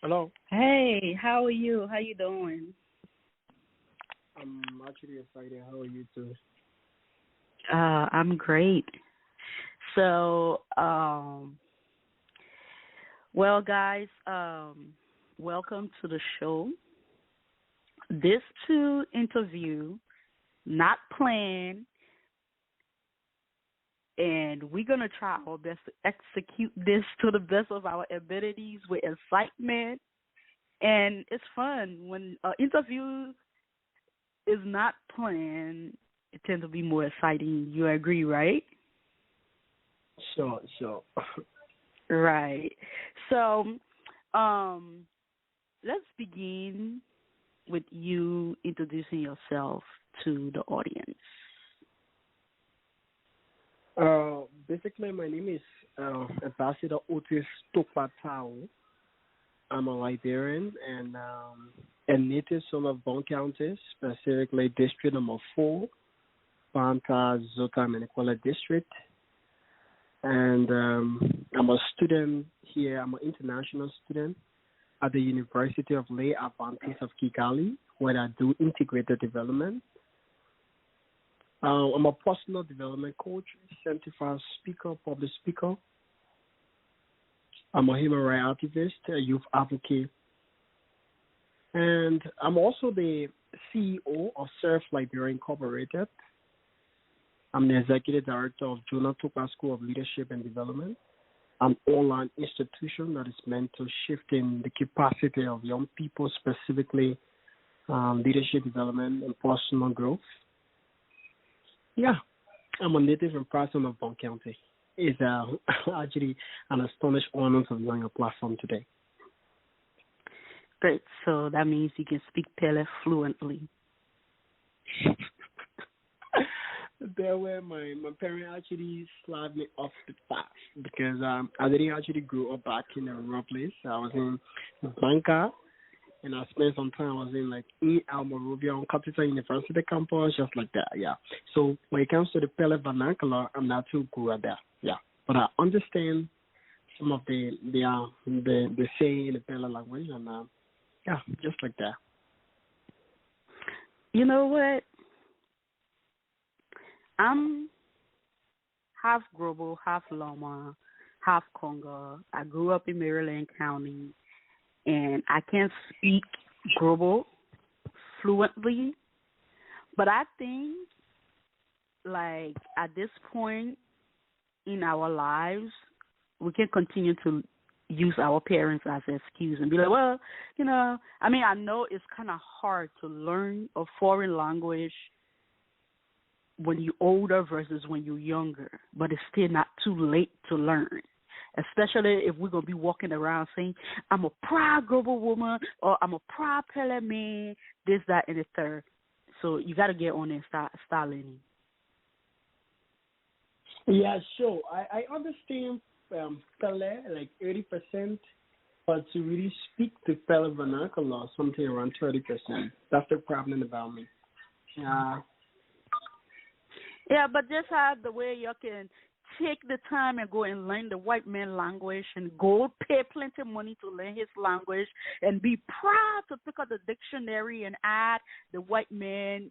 Hello. Hey, how are you? How you doing? I'm actually excited. How are you too? I'm great. So, well, guys, welcome to the show. This two interview, not planned, and we're gonna try our best to execute this to the best of our abilities with excitement, and it's fun when interview is not planned. It tends to be more exciting. You agree, right? Sure. Right. So, um, let's begin with you introducing yourself to the audience. Basically, my name is Ambassador Otis Togbah Tarwoe. I'm a Liberian and a native son of Bon County, specifically District Number 4, Banta Zota Manicola District. And I'm a student here. I'm an international student at the University of Les Adventist of Kigali, where I do integrated development. I'm a personal development coach, certified speaker, public speaker. I'm a human rights activist, a youth advocate, and I'm also the CEO of Surf Liberia Incorporated. I'm the executive director of Jonah Togbah School of Leadership and Development, an online institution that is meant to shift in the capacity of young people, specifically leadership development and personal growth. Yeah, I'm a native and person of Bon County. It's actually an astonished honor to be on your platform today. Great. So that means you can speak Pele fluently. There where my parents actually slapped me off the path because I didn't actually grow up back in a rural place. I was in Banca and I spent some time. I was in like in Almorovia on Capital University campus, just like that. Yeah. So when it comes to the Pele vernacular, I'm not too good at that. Yeah. But I understand some of the saying in the Pele language, and yeah, just like that. You know what? I'm half Global, half Loma, half Congo. I grew up in Maryland County, and I can't speak Global fluently, but I think, like, at this point in our lives, we can continue to use our parents as an excuse and be like, well, I know it's kind of hard to learn a foreign language when you're older versus when you're younger, but it's still not too late to learn, especially if we're going to be walking around saying, I'm a proud global woman or I'm a proud Pele man, this, that, and the third. So you got to get on and start learning. Yeah, sure. I understand Pele, like 80%, but to really speak the Pele vernacular, something around 30%. That's the problem about me. Yeah, but just how the way you can take the time and go and learn the white man language and go pay plenty of money to learn his language and be proud to pick up the dictionary and add the white man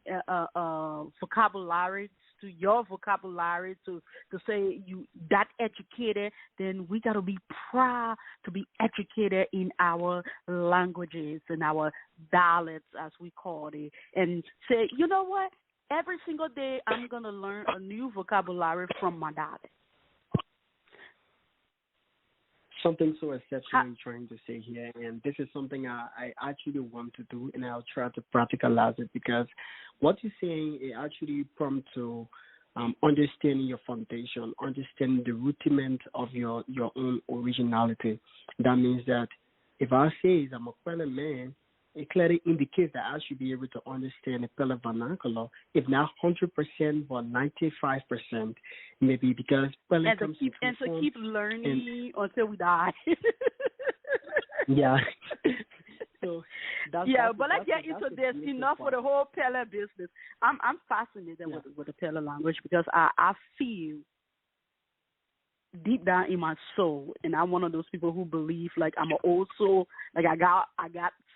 vocabulary to your vocabulary to say you that educated, then we got to be proud to be educated in our languages and our dialects, as we call it, and say, you know what? Every single day, I'm going to learn a new vocabulary from my dad. Something so exceptional you're trying to say here, and this is something I actually want to do, and I'll try to practicalize it because what you're saying it actually prompts to understanding your foundation, understanding the rudiment of your own originality. That means that if I say I'm a fellow man, it clearly indicates that I should be able to understand the Pele vernacular, if not 100%, but 95%, maybe because Pele comes to keep learning until we die. Yeah. So but let's get into this. Enough for the whole Pele business. I'm fascinated with the Pele language because I feel deep down in my soul, and I'm one of those people who believe like I'm an old soul, like I got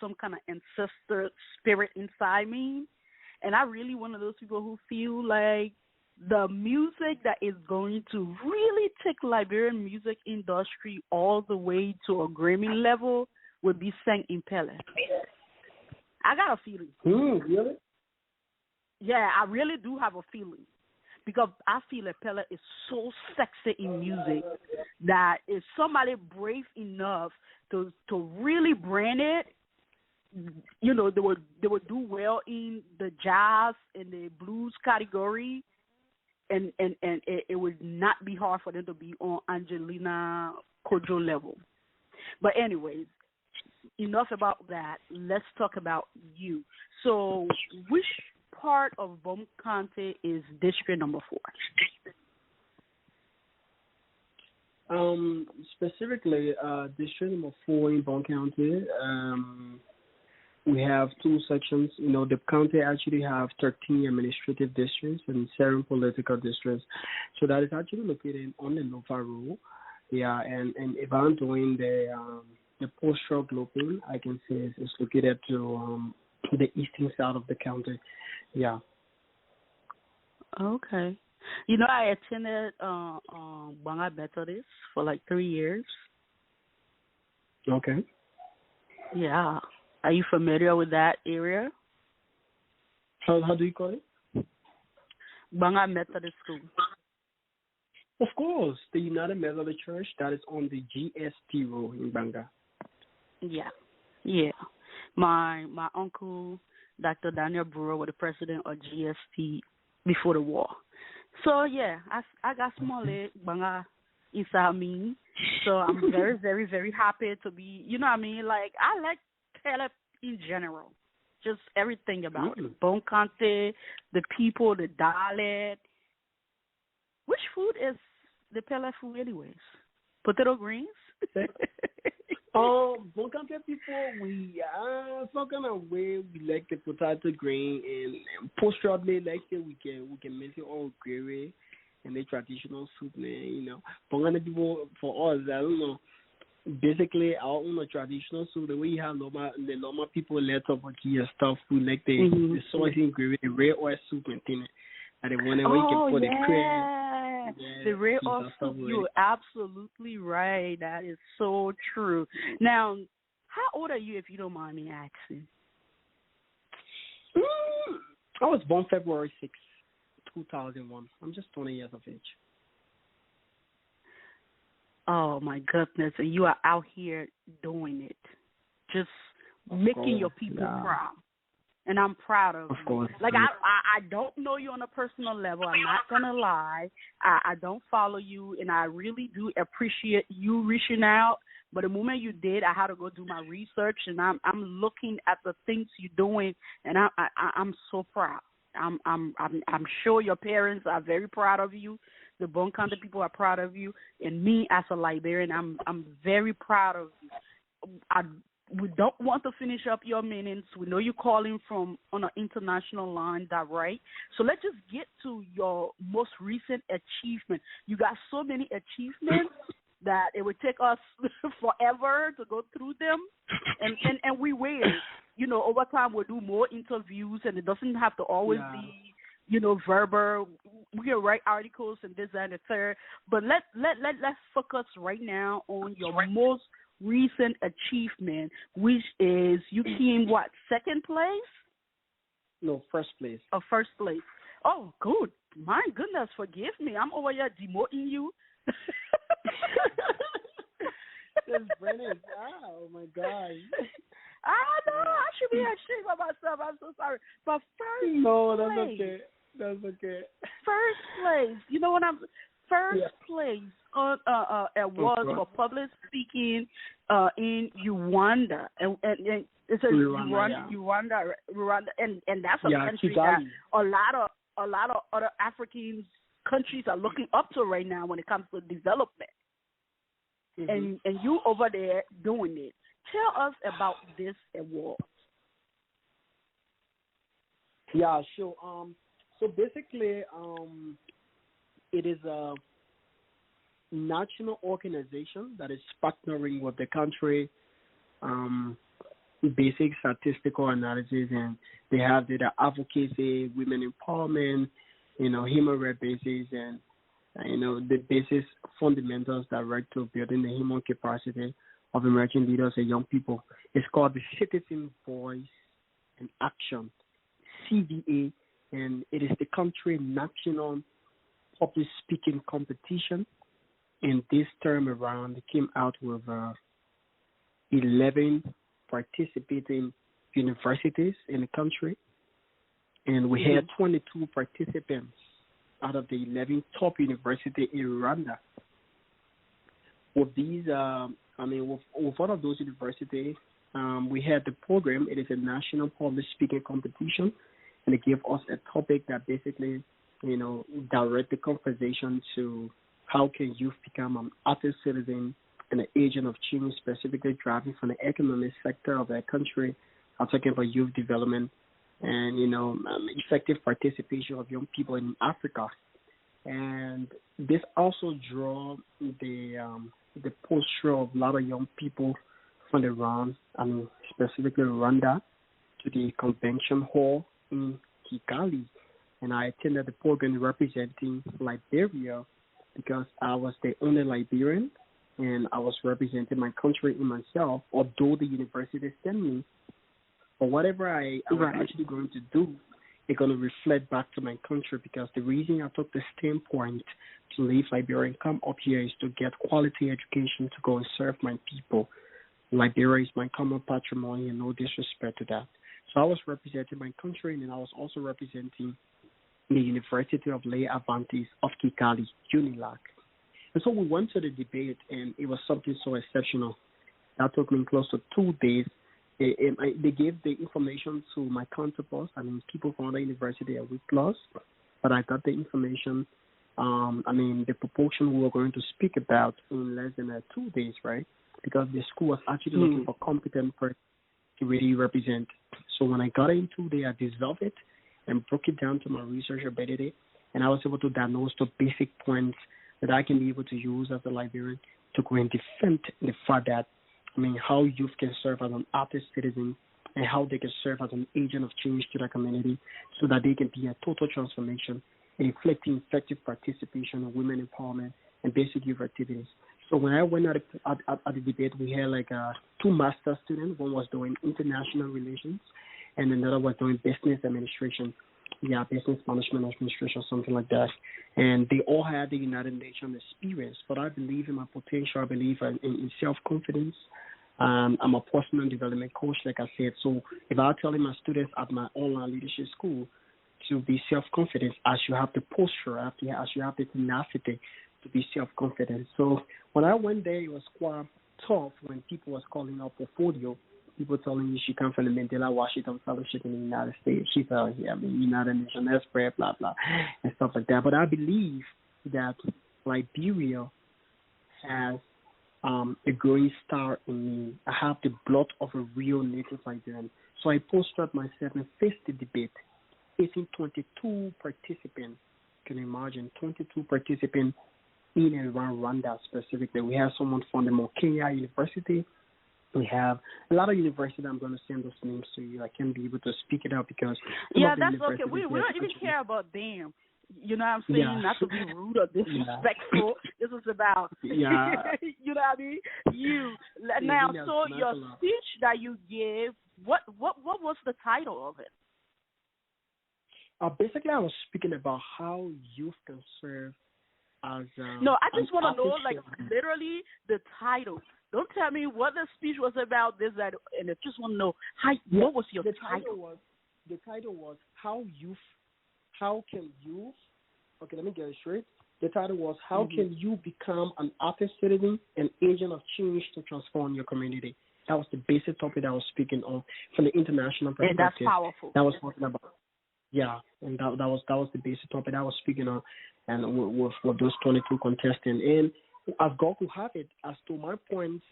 some kind of ancestor spirit inside me, and I really one of those people who feel like the music that is going to really take Liberian music industry all the way to a Grammy level would be sang in Pele. I got a feeling. Really? Yeah, I really do have a feeling. Because I feel like Pele is so sexy in music that if somebody brave enough to really brand it, you know, they would do well in the jazz and the blues category, and it would not be hard for them to be on Angelina Kojo level. But anyways, enough about that. Let's talk about you. So, which part of Bon County is District Number 4? Specifically, District Number 4 in Bon County. We have two sections. You know, the county actually have 13 administrative districts and 7 political districts. So that is actually located on the Nova Road. Yeah, and if I'm doing the post-stroke looping, I can say it's located to the eastern side of the county. Yeah. Okay. You know, I attended Banga Methodist for like 3 years. Okay. Yeah. Are you familiar with that area? How do you call it? Banga Methodist School. Of course, the United Methodist Church that is on the GST Road in Banga. Yeah. Yeah. My uncle, Dr. Daniel Brewer, was the president of GST before the war. So, yeah, I got small Banga inside me. So I'm very, very, very happy to be, you know what I mean? Like, I like Pele in general. Just everything about it. Bon County, the people, the dialect. Which food is the Pele food anyways? Potato greens? Bon County people, we some kind of way we like the potato green and post-probably like it we can make it all gravy and the traditional soup, man. You know, Bon County people for us, I don't know. Basically, our own traditional soup. The way you have the normal people let up here stuff, we like the soybean gravy, the red oil soup and things. And the one where you can put the cream. Yeah, the red oil soup. You're absolutely right. That is so true. Now, how old are you, if you don't mind me asking? I was born February 6th, 2001. I'm just 20 years of age. Oh, my goodness. And you are out here doing it, just making your people proud. And I'm proud of you. Of course. Like, I don't know you on a personal level. I'm not going to lie. I don't follow you, and I really do appreciate you reaching out. But the moment you did, I had to go do my research, and I'm looking at the things you're doing, and I'm so proud. I'm sure your parents are very proud of you. The Bon County people are proud of you, and me as a Liberian, I'm very proud of you. We don't want to finish up your minutes. We know you're calling from on an international line, that right? So let's just get to your most recent achievement. You got so many achievements that it would take us forever to go through them, and we will. You know, over time we'll do more interviews, and it doesn't have to always be, you know, verbal. We can write articles and this and the third, but let's focus right now on your most recent achievement, which is you came what, second place? No, first place. Oh, first place. Oh, good. My goodness, forgive me. I'm over here demoting you. That's Brennan. Oh my God. I know. I should be ashamed of myself. I'm so sorry. But first no, place. that's okay. That's okay. First place. You know what I'm first place on awards for public speaking in Rwanda, and it's a Rwanda, and that's a country that a lot of other African countries are looking up to right now when it comes to development. And you over there doing it. Tell us about this award. Yeah, sure. So basically, it is national organization that is partnering with the country, basic statistical analysis, and they have data advocacy, women empowerment, human rights basis, and the basic fundamentals direct to building the human capacity of emerging leaders and young people. It's called the Citizen Voice and Action, CVA, and it is the country national public speaking competition. And this term around, it came out with 11 participating universities in the country, and we had 22 participants out of the 11 top universities in Rwanda. With these, with one of those universities, we had the program. It is a national public speaking competition, and it gave us a topic that basically, direct the conversation to how can youth become an active citizen and an agent of change, specifically driving from the economic sector of their country. I'm talking about youth development and, effective participation of young people in Africa. And this also drew the posture of a lot of young people from specifically Rwanda, to the convention hall in Kigali. And I attended the program representing Liberia because I was the only Liberian, and I was representing my country in myself, although the university sent me. But whatever I was actually going to do, it's going to reflect back to my country, because the reason I took the standpoint to leave Liberia and come up here is to get quality education to go and serve my people. Liberia is my common patrimony, and no disrespect to that. So I was representing my country, and I was also representing the University of Les Adventists of Kigali, UNILAC. And so we went to the debate, and it was something so exceptional. That took me close to 2 days. They gave the information to my counterparts, people from other university a week plus, but I got the information, the proportion we were going to speak about in less than 2 days, right? Because the school was actually looking for competent person to really represent. So when I got it in 2 days, I dissolved it and broke it down to my research ability, and I was able to diagnose the basic points that I can be able to use as a librarian to go and defend the fact that, how youth can serve as an active citizen and how they can serve as an agent of change to the community so that they can be a total transformation and reflecting effective participation in women empowerment and basic youth activities. So when I went at the debate, we had two master students. One was doing international relations and another was doing business administration. Business management administration, something like that. And they all had the United Nations experience. But I believe in my potential. I believe in self-confidence. I'm a personal development coach, like I said. So if I tell my students at my online leadership school to be self-confident, I should have the posture, I should have the tenacity to be self-confident. So when I went there, it was quite tough when people was calling out portfolio. People telling me she come from the Mandela Washington Fellowship in the United States. She felt here, United Nations expert, blah, blah, and stuff like that. But I believe that Liberia has a growing star in me. I have the blood of a real native Liberian. So I posted myself and faced the debate, facing 22 participants. Can you imagine? 22 participants in and around Rwanda specifically. We have someone from the Kenya University. We have a lot of universities. I'm going to send those names to you. I can't be able to speak it out because that's okay. We don't even care about them. You know what I'm saying? Not to be rude or disrespectful. This is about you know what I mean? Now, so your speech that you gave, what was the title of it? Basically, I was speaking about how youth can serve as no, I just want to know, literally the title. Don't tell me what the speech was about, this, that, and I just want to know what was your title? The title was how can youth, okay, let me get it straight. The title was how can you become an active citizen and agent of change to transform your community. That was the basic topic that I was speaking on from the international perspective. And that's powerful. That was talking about. Yeah, and that was the basic topic I was speaking on, and with those 22 contestants. And as God could have it, as to my points,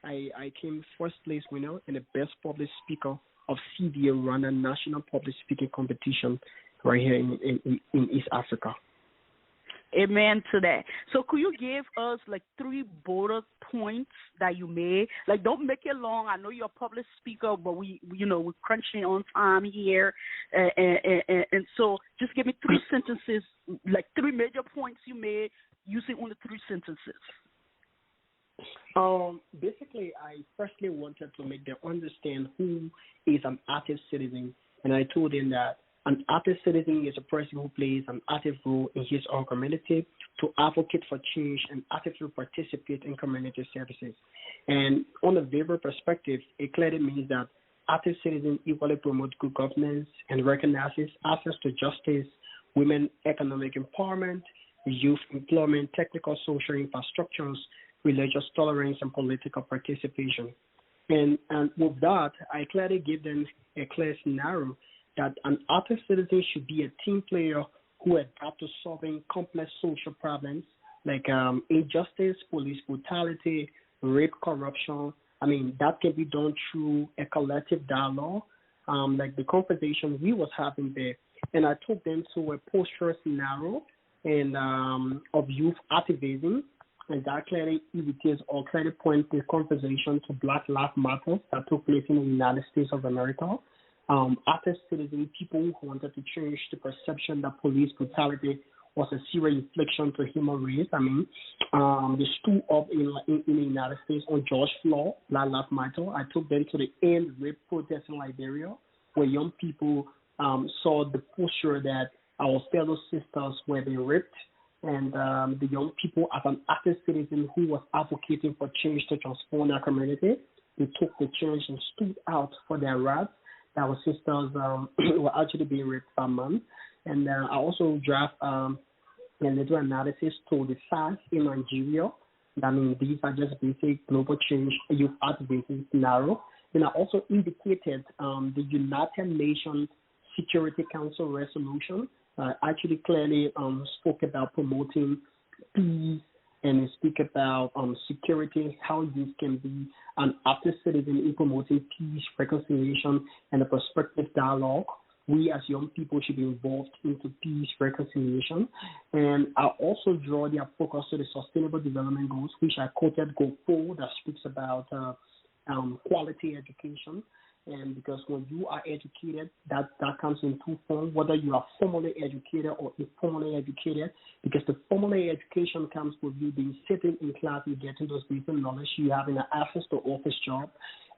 I came first place winner and the best public speaker of CBA Rwanda National Public Speaking Competition right here in East Africa. Amen to that. So could you give us like 3 bullet points that you made? Like, don't make it long. I know you're a public speaker, but we're crunching on time here. And so just give me 3 sentences, like 3 major points you made using only 3 sentences. Basically, I firstly wanted to make them understand who is an active citizen, and I told them that an active citizen is a person who plays an active role in his or her community to advocate for change and actively participate in community services. And on a behavioral perspective, it clearly means that active citizens equally promote good governance and recognizes access to justice, women economic empowerment, youth employment, technical social infrastructures, religious tolerance, and political participation. And with that, I clearly give them a clear scenario that an active citizen should be a team player who adapts to solving complex social problems like injustice, police brutality, rape, corruption. I mean, that can be done through a collective dialogue, like the conversation we was having there. And I took them to a poster scenario and of youth activism, and that clearly indicates or clearly points the conversation to Black Lives Matter that took place in the United States of America. Active citizens, people who wanted to change the perception that police brutality was a serious infliction to human race. I mean, they stood up in the United States on George Floyd, Black Lives Matter. I took them to the end rape protest in Liberia, where young people saw the posture that our fellow sisters were being raped, and the young people, as an active citizen who was advocating for change to transform their community, they took the change and stood out for their rights. Our sisters were actually being raped by men. And I also draft a little analysis to the facts in Nigeria. I mean, these are just basic global change youth activism scenario. And I also indicated the United Nations Security Council resolution actually clearly spoke about promoting peace and speak about security, how youth can be an active citizen in promoting peace, reconciliation, and a prospective dialogue. We as young people should be involved into peace, reconciliation. And I also draw their focus to the Sustainable Development Goals, which I quoted Goal 4 that speaks about quality education. And because when you are educated, that comes in 2 forms, whether you are formally educated or informally educated, because the formally education comes with you being sitting in class and getting those basic knowledge, you having access to office job,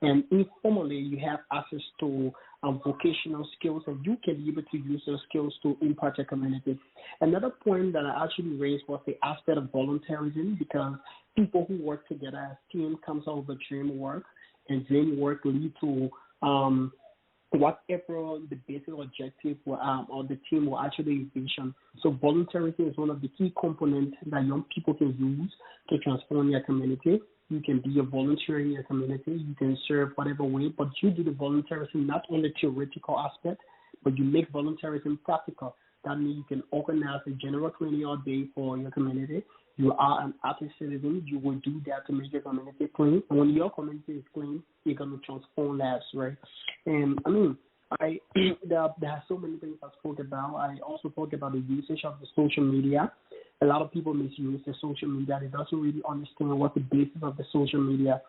and informally you have access to vocational skills, and you can be able to use those skills to impact your community. Another point that I actually raised was the aspect of volunteerism, because people who work together as team comes out of a dream work, and dream work lead to whatever the basic objective or the team will actually envision. So volunteerism is one of the key components that young people can use to transform their community. You can be a volunteer in your community. You can serve whatever way, but you do the volunteerism not only theoretical aspect, but you make volunteerism practical. That means you can organize a general cleaning all day for your community. You are an active citizen. You will do that to make your community clean. And when your community is clean, you're going to transform lives, right? And I mean, there are so many things I spoke about. I also talked about the usage of the social media. A lot of people misuse the social media. They don't really understand what the basis of the social media.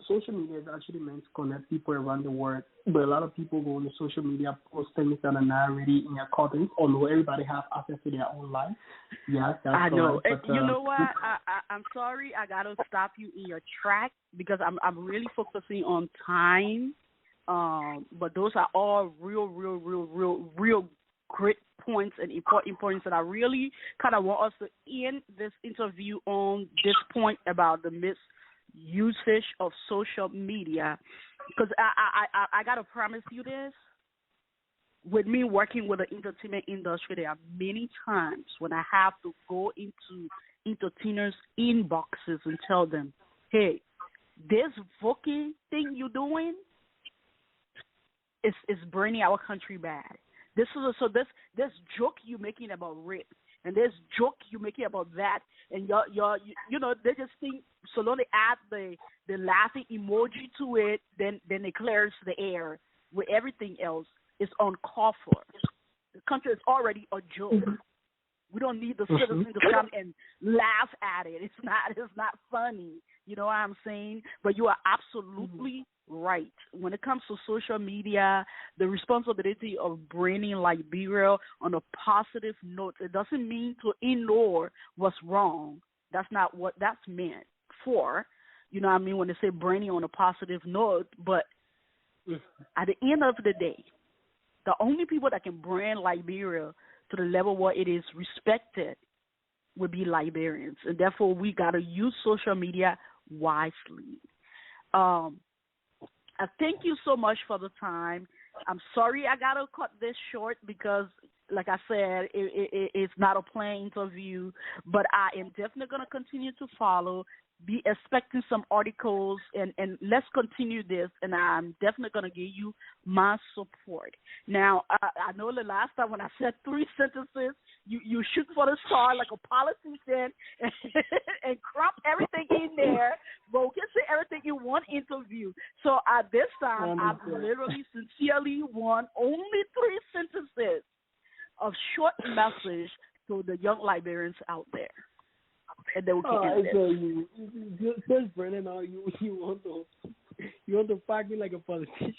Social media is actually meant to connect people around the world, but a lot of people go on the social media, post things that are not really in accordance, although everybody has access to their own life. Yeah, that's I know. correct, but, you know what? I'm sorry. I gotta stop you in your track because I'm really focusing on time. But those are all real great points and important points that I really kind of want us to end this interview on this point about the misusage of social media, because I gotta promise you this. With me working with the entertainment industry, there are many times when I have to go into entertainers' inboxes and tell them, "Hey, this Voking thing you're doing is bringing our country bad. This this joke you're making about rape, and this joke you're making about that, and you know they just think so long they add the laughing emoji to it, then it clears the air with everything else is uncalled for. The country is already a joke." We don't need the citizens to come and laugh at it. It's not funny. You know what I'm saying? But you are absolutely right. When it comes to social media, the responsibility of bringing Liberia on a positive note, it doesn't mean to ignore what's wrong. That's not what that's meant for. You know what I mean? When they say bringing on a positive note, but at the end of the day, the only people that can bring Liberia to the level where it is respected would be Liberians. And therefore, we got to use social media wisely. I thank you so much for the time. I'm sorry I got to cut this short because, like I said, it's not a planned interview, but I am definitely going to continue to follow. Be expecting some articles, and let's continue this, and I'm definitely going to give you my support. Now, I know the last time when I said 3 sentences, you shoot for the star like a politician and crop everything in there, but we can say everything in one interview. So at this time, I've literally sincerely want only 3 sentences of short message to the young Liberians out there. And then we can end you first, Brennan, you want to fight me like a politician.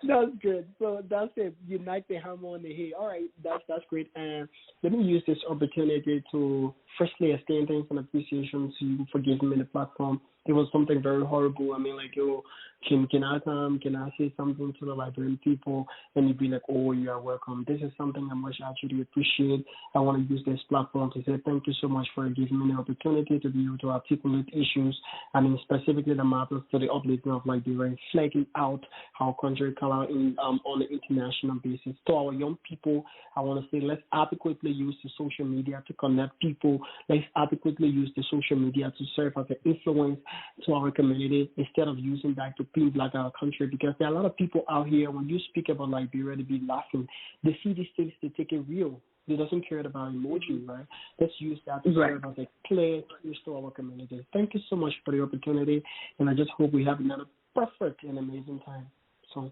That's good. So that's it. Unite the hammer on the head. All right, that's great. And let me use this opportunity to firstly extend thanks and appreciation to you for giving me the platform. It was something very horrible. I mean, like, can I say something to the Liberian people? And you'd be like, oh, you are welcome. This is something I much actually appreciate. I want to use this platform to say thank you so much for giving me the opportunity to be able to articulate issues. I mean, specifically the matters to the uplifting of Liberia, flagging out our country color on an international basis. To our young people, I want to say let's adequately use the social media to connect people. Let's adequately use the social media to serve as an influence to our community instead of using that to pin black our country, because there are a lot of people out here, when you speak about Liberia, they be laughing. They see these things, they take it real. They doesn't care about emotion, right? Let's use that to serve as a clear use to our community. Thank you so much for the opportunity, and I just hope we have another perfect and amazing time. So,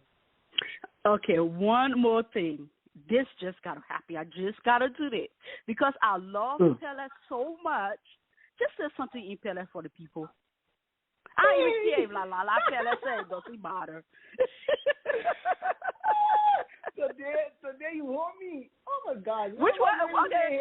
okay, one more thing. This just got to happen. I just got to do this because I love Pele so much. Just say something in Pele for the people. I even care la Pele say it doesn't matter. Today you want me? Oh my God! Which one? Okay.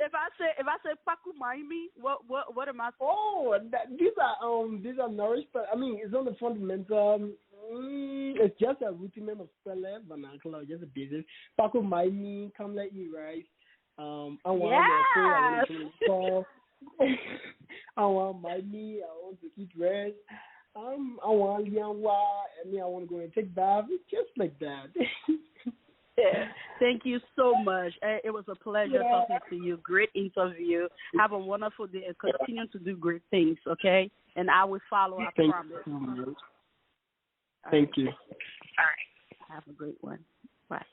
If I say Paku Maimi, what am I? Oh, these are nourished, but I mean it's on the fundamental. It's just a routine of Pele vernacular, just a basic. Paku Maimi, come let you rice. I want to I want my knee. I want to eat rest. I want lianwa. I want to go and take bath. It's just like that. Yeah. Thank you so much. It was a pleasure talking to you. Great interview. Have a wonderful day and continue to do great things, okay? And I will follow, I promise. Thank you. All right. Have a great one. Bye.